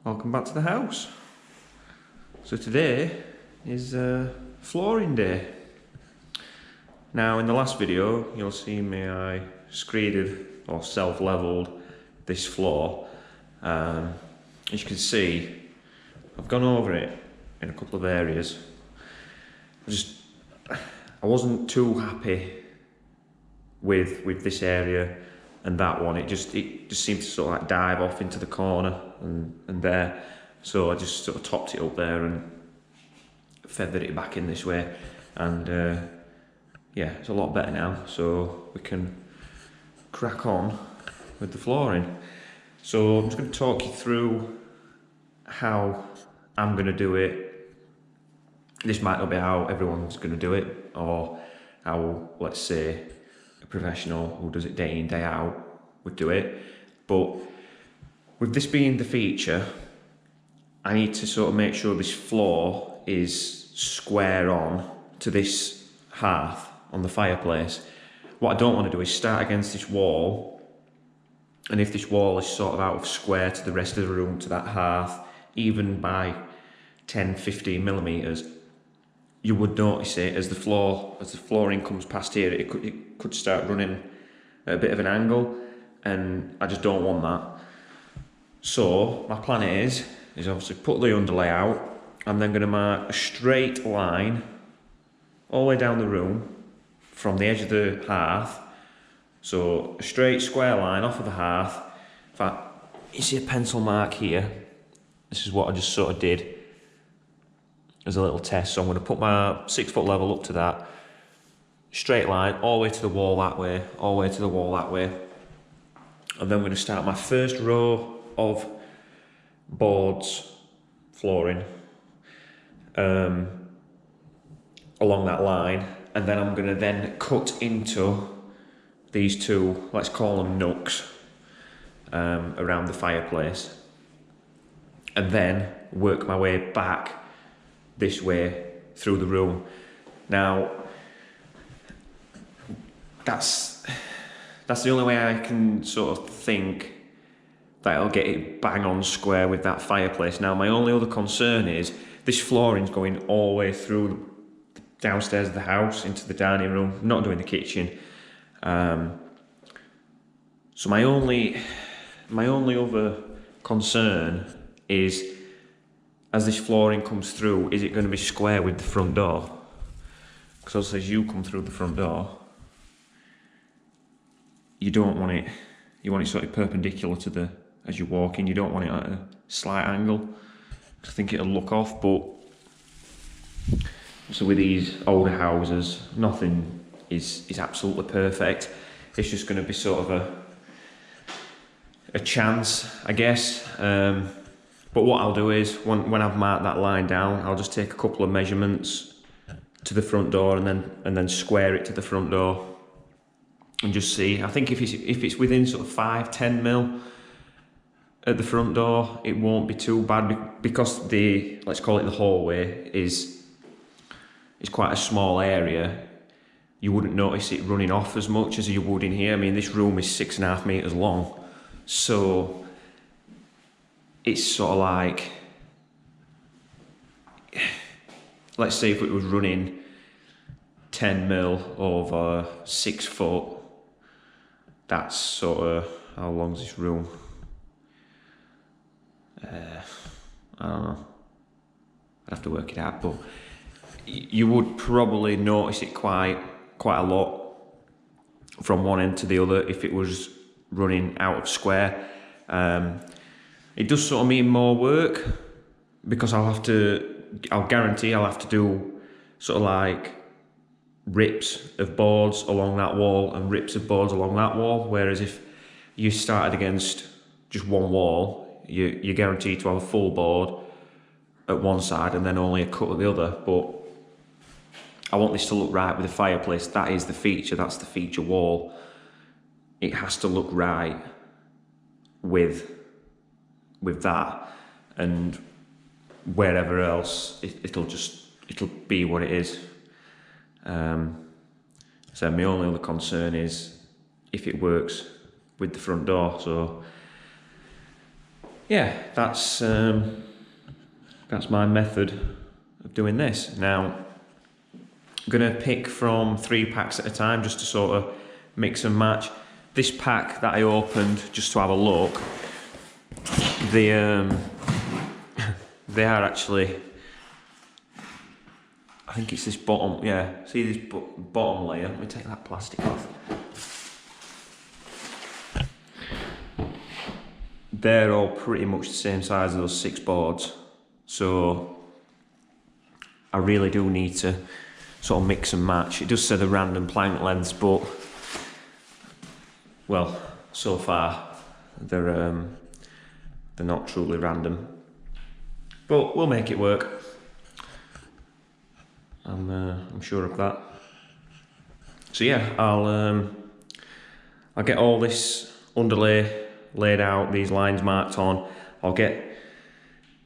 Welcome back to the house. So today is flooring day. Now in the last video you'll see me I screeded or self-leveled this floor. As you can see, I've gone over it in a couple of areas. I wasn't too happy with this area and that one. It just seemed to sort of like dive off into the corner and there. So I just sort of topped it up there and feathered it back in this way. And yeah, it's a lot better now. So we can crack on with the flooring. So I'm just going to talk you through how I'm going to do it. This might not be how everyone's going to do it, or how, let's say, a professional who does it day in, day out would do it. But with this being the feature, I need to sort of make sure this floor is square on to this hearth on the fireplace. What I don't want to do is start against this wall, and if this wall is sort of out of square to the rest of the room, to that hearth, even by 10-15 millimeters, you would notice it as the flooring comes past here. It could start running at a bit of an angle, and I just don't want that. So my plan is obviously put the underlay out. I'm then going to mark a straight line all the way down the room from the edge of the hearth. So a straight square line off of the hearth. In fact, you see a pencil mark here. This is what I just sort of did as a little test. So I'm going to put my 6 foot level up to that. Straight line all the way to the wall that way, all the way to the wall that way. And then I'm going to start my first row of boards, flooring, along that line. And then I'm going to then cut into these two, let's call them nooks, around the fireplace. And then work my way back this way through the room. Now, that's the only way I can sort of think that I'll get it bang on square with that fireplace. Now, my only other concern is this flooring's going all the way through downstairs of the house into the dining room. I'm not doing the kitchen. So my only other concern is, as this flooring comes through, is it going to be square with the front door? Because as you come through the front door, you don't want it, you want it sort of perpendicular to the, as you walk in, you don't want it at a slight angle. I think it'll look off. But so with these older houses, nothing is absolutely perfect. It's just going to be sort of a chance, I guess. But what I'll do is, when I've marked that line down, I'll just take a couple of measurements to the front door and then square it to the front door and just see. I think if it's within sort of 5-10 mil at the front door, it won't be too bad, because the, let's call it the hallway, is quite a small area. You wouldn't notice it running off as much as you would in here. I mean, this room is 6.5 meters long, so it's sort of like, let's say if it was running 10 mil over 6 foot, that's sort of, how long's this room? I don't know, I'd have to work it out, but you would probably notice it quite a lot from one end to the other if it was running out of square. It does sort of mean more work, because I'll guarantee I'll have to do sort of like rips of boards along that wall and rips of boards along that wall, whereas if you started against just one wall, you're guaranteed to have a full board at one side and then only a cut at the other. But I want this to look right with the fireplace. That is the feature, that's the feature wall. It has to look right with that, and wherever else it'll be what it is. So my only other concern is if it works with the front door. So yeah, that's my method of doing this. Now, I'm gonna pick from 3 packs at a time just to sort of mix and match. This pack that I opened just to have a look, they are actually, I think it's this bottom, yeah, see this bottom layer. Let me take that plastic off. They're all pretty much the same size as those 6 boards, so I really do need to sort of mix and match. It does say the random plank lengths, but well, so far they're not truly random, but we'll make it work. I'm sure of that. So yeah, I'll get all this underlay laid out, these lines marked on. I'll get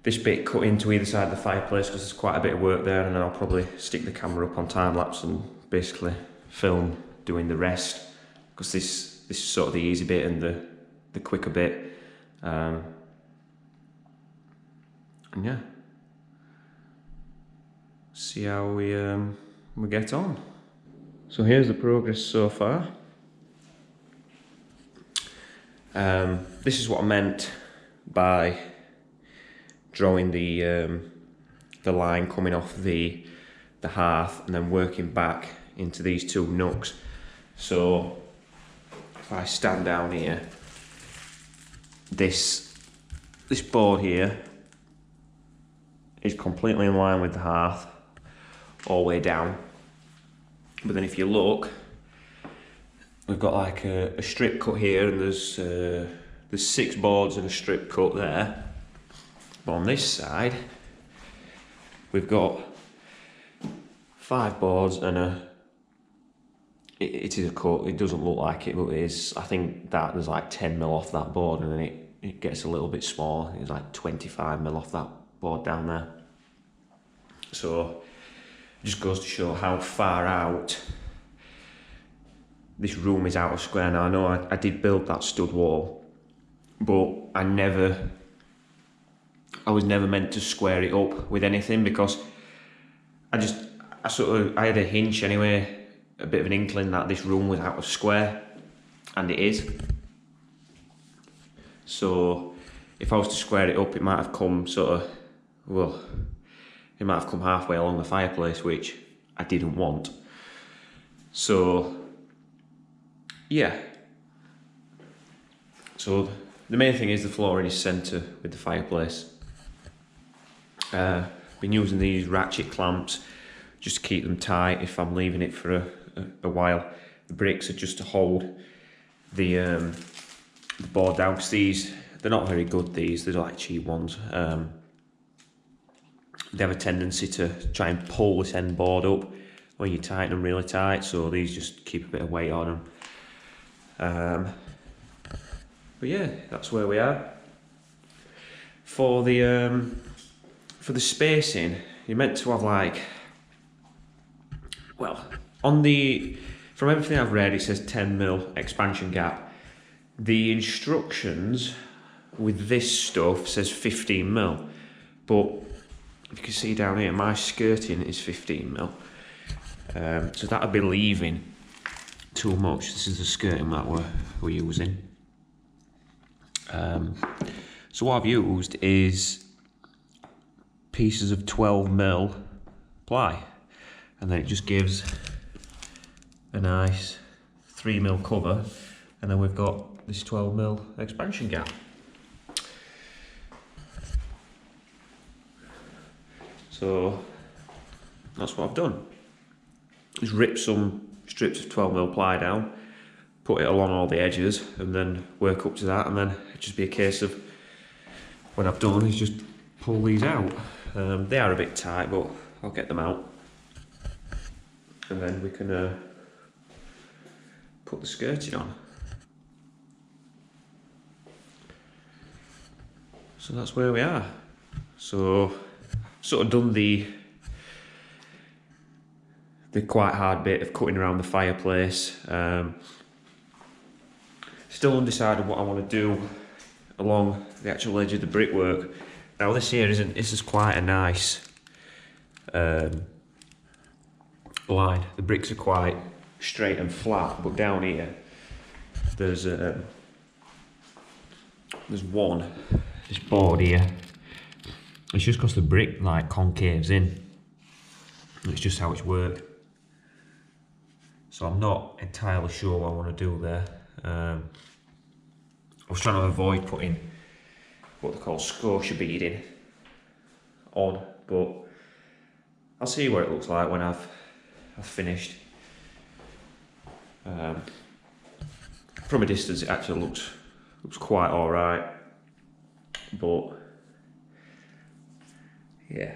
this bit cut into either side of the fireplace because there's quite a bit of work there, and then I'll probably stick the camera up on time lapse and basically film doing the rest, because this is sort of the easy bit and the quicker bit. And yeah, see how we get on. So here's the progress so far. This is what I meant by drawing the line coming off the hearth and then working back into these 2 nooks. So if I stand down here, this board here is completely in line with the hearth all the way down, but then if you look, we've got like a strip cut here, and there's 6 boards and a strip cut there. But on this side, we've got 5 boards and it is a cut. It doesn't look like it, but it is. I think that there's like 10mm off that board, and then it gets a little bit smaller. It's like 25mm off that board down there. So it just goes to show how far out this room is out of square. Now I know I did build that stud wall, but I was never meant to square it up with anything, because I had a hinge anyway, a bit of an inkling that this room was out of square, and it is. So if I was to square it up, it might have come it might have come halfway along the fireplace, which I didn't want. So yeah, so the main thing is the flooring is centre with the fireplace. Been using these ratchet clamps just to keep them tight if I'm leaving it for a while. The bricks are just to hold the board down, because they're not very good, they're like cheap ones. They have a tendency to try and pull this end board up when you tighten them really tight, so these just keep a bit of weight on them. But yeah, that's where we are. For the spacing, you're meant to have like, well, from everything I've read, it says 10mm expansion gap. The instructions with this stuff says 15mm, but if you can see down here, my skirting is 15mm. So that would be leaving too much. This is the skirting that we're using. So what I've used is pieces of 12mm ply, and then it just gives a nice 3mm cover, and then we've got this 12mm expansion gap. So that's what I've done. Just rip some strips of 12mm ply down, put it along all the edges, and then work up to that, and then it'd just be a case of, when I've done, is just pull these out. They are a bit tight, but I'll get them out, and then we can put the skirting on. So that's where we are. So sort of done the quite hard bit of cutting around the fireplace. Still undecided what I want to do along the actual edge of the brickwork. Now this here this is quite a nice line. The bricks are quite straight and flat, but down here there's one, this board here. It's just because the brick like concaves in. It's just how it's worked. So I'm not entirely sure what I want to do there. I was trying to avoid putting what they call scotia beading on, but I'll see what it looks like when I've finished. From a distance, it actually looks quite all right, but yeah,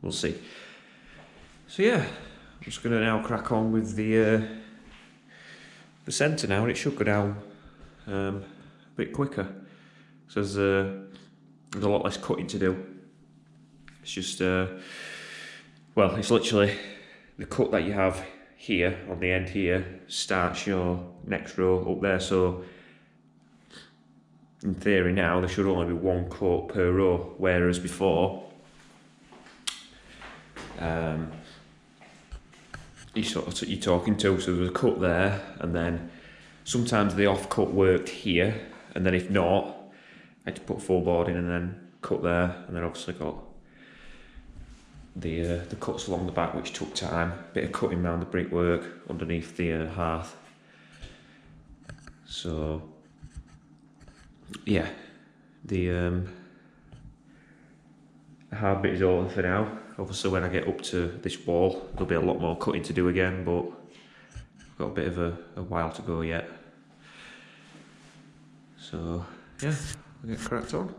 we'll see. So yeah, I'm just going to now crack on with the centre now, and it should go down a bit quicker. So there's a lot less cutting to do. It's just well, it's literally the cut that you have here on the end here starts your next row up there. So in theory now there should only be one cut per row, whereas before you're talking two, so there's a cut there, and then sometimes the off cut worked here, and then if not, I had to put full board in and then cut there, and then obviously got the cuts along the back, which took time. Bit of cutting around the brickwork underneath the hearth. So yeah, the hard bit is over for now. Obviously when I get up to this wall there'll be a lot more cutting to do again, but I've got a bit of a while to go yet. So yeah, I'll get cracked on.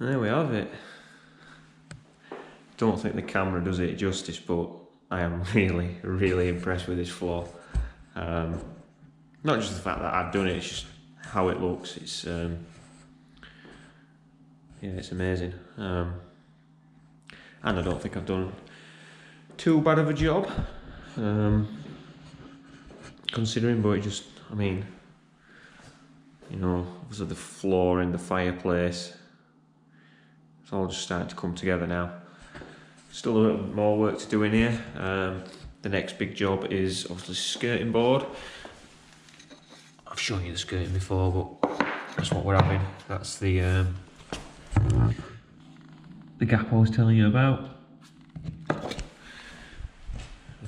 there we have it. Don't think the camera does it justice, but I am really, really impressed with this floor. Not just the fact that I've done it, it's just how it looks. It's yeah, it's amazing. And I don't think I've done too bad of a job, considering, but it just, I mean, you know, obviously the floor and the fireplace, it's all just starting to come together now. Still a little bit more work to do in here. The next big job is obviously skirting board. I've shown you the skirting before, but that's what we're having. That's the gap I was telling you about. I've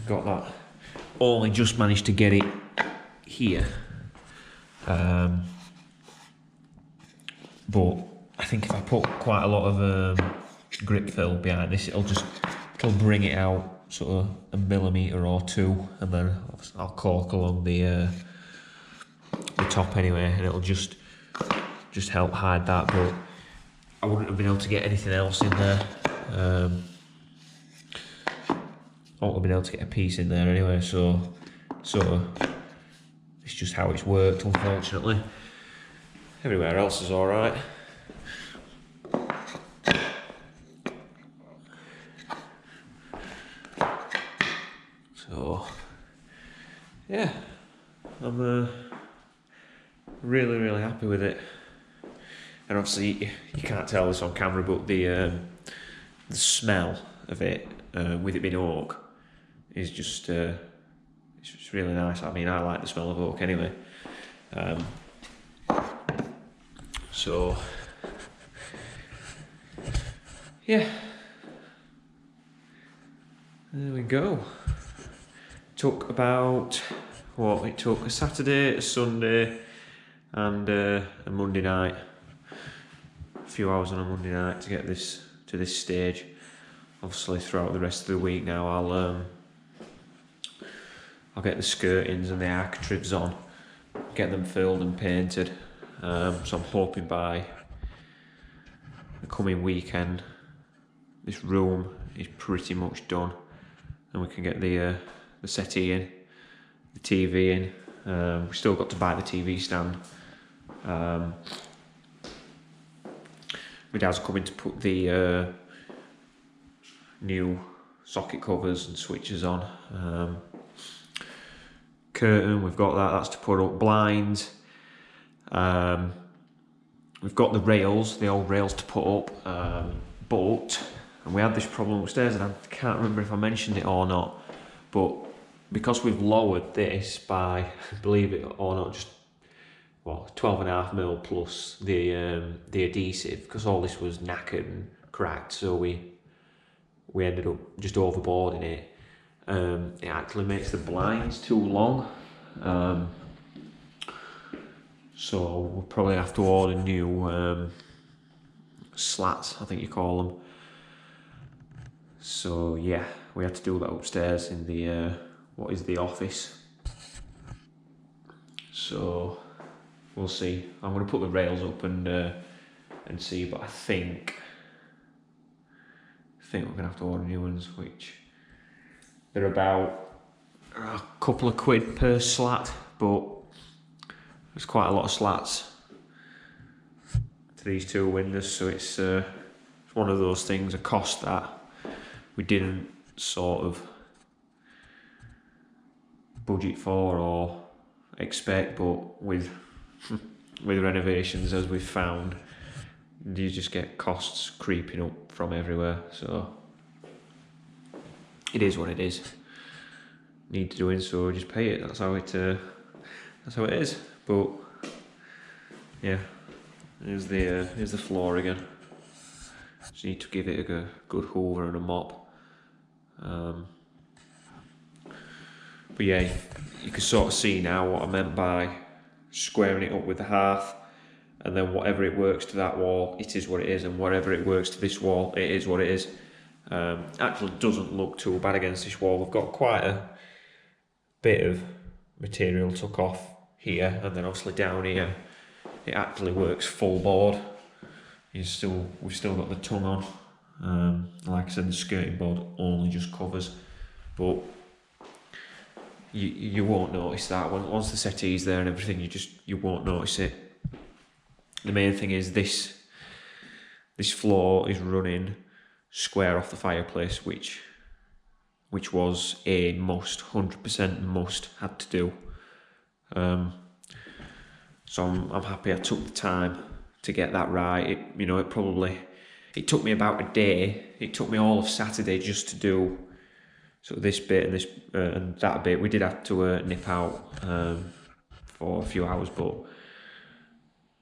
got that. Only just managed to get it here. But I think if I put quite a lot of grip fill behind this, it'll bring it out sort of a millimetre or two, and then I'll caulk along the top anyway, and it'll just help hide that. But I wouldn't have been able to get anything else in there. I wouldn't have been able to get a piece in there anyway, so sort of it's just how it's worked, unfortunately. Everywhere else is alright. So yeah, I'm really, really happy with it. And obviously you can't tell this on camera, but the smell of it, with it being oak, is just it's just really nice. I mean, I like the smell of oak anyway. So yeah, there we go. Took about, what, it took a Saturday, a Sunday, and a Monday night. A few hours on a Monday night to get this to this stage. Obviously throughout the rest of the week now I'll get the skirtings and the architraves on, get them filled and painted. So I'm hoping by the coming weekend this room is pretty much done, and we can get the settee in, the TV in. We've still got to buy the TV stand. My dad's coming to put the new socket covers and switches on. Curtain, we've got that's to put up. Blinds. We've got the rails, the old rails to put up, and we had this problem upstairs, and I can't remember if I mentioned it or not, but because we've lowered this by, believe it or not, just 12.5mm plus the adhesive, because all this was knackered and cracked, so we ended up just overboarding it. It actually makes the blinds too long, so we'll probably have to order new slats, I think you call them. So yeah, we had to do that upstairs in the what is the office. So we'll see. I'm going to put the rails up and see, but I think we're going to have to order new ones, which they're about a couple of quid per slat, but there's quite a lot of slats to these two windows, so it's one of those things, a cost that we didn't sort of budget for or expect, but with renovations, as we've found, you just get costs creeping up from everywhere, so it is what it is. Need to do it, so just pay it. That's how it is. But yeah, here's the floor again. Just need to give it a good hoover and a mop. But yeah, you can sort of see now what I meant by squaring it up with the hearth, and then whatever it works to that wall, it is what it is, and whatever it works to this wall, it is what it is. Actually doesn't look too bad against this wall. We've got quite a bit of material took off here, and then obviously down here it actually works full board. we've still got the tongue on. Like I said, the skirting board only just covers, but you won't notice that once the settee's there and everything. You won't notice it. The main thing is this floor is running square off the fireplace, which was a must, 100% must, had to do. So I'm happy I took the time to get that right. It took me about a day. It took me all of Saturday just to do sort of this bit and this and that bit. We did have to nip out for a few hours, but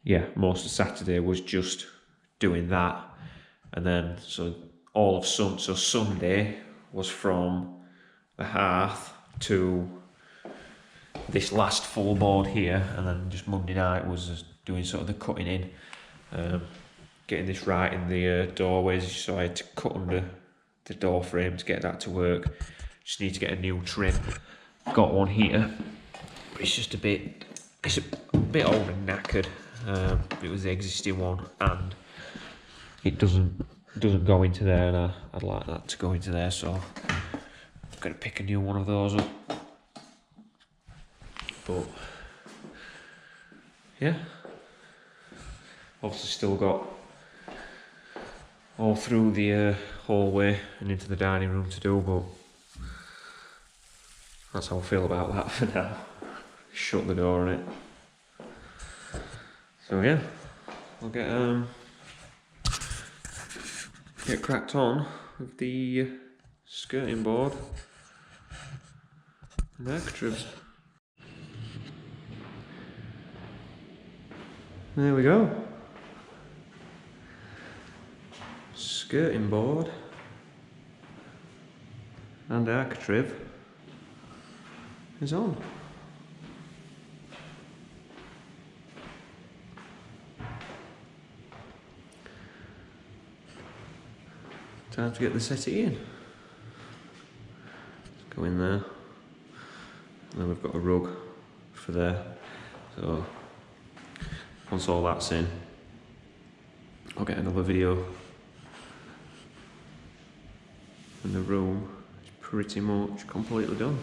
yeah, most of Saturday was just doing that. And then so Sunday was from the hearth to this last full board here, and then just Monday night was just doing sort of the cutting in, getting this right in the doorways. So I had to cut under the door frame to get that to work. Just need to get a new trim. Got one here, but it's a bit old and knackered. It was the existing one, and it doesn't go into there, and I'd like that to go into there, so I'm gonna pick a new one of those up. But yeah, obviously still got all through the hallway and into the dining room to do, but that's how I feel about that for now. Shut the door on it. So yeah, I'll get cracked on with the skirting board and the architraves. There we go. Skirting board and architrave is on. Time to get the settee in. Let's go in there. And then we've got a rug for there. So once all that's in, I'll get another video. And the room is pretty much completely done.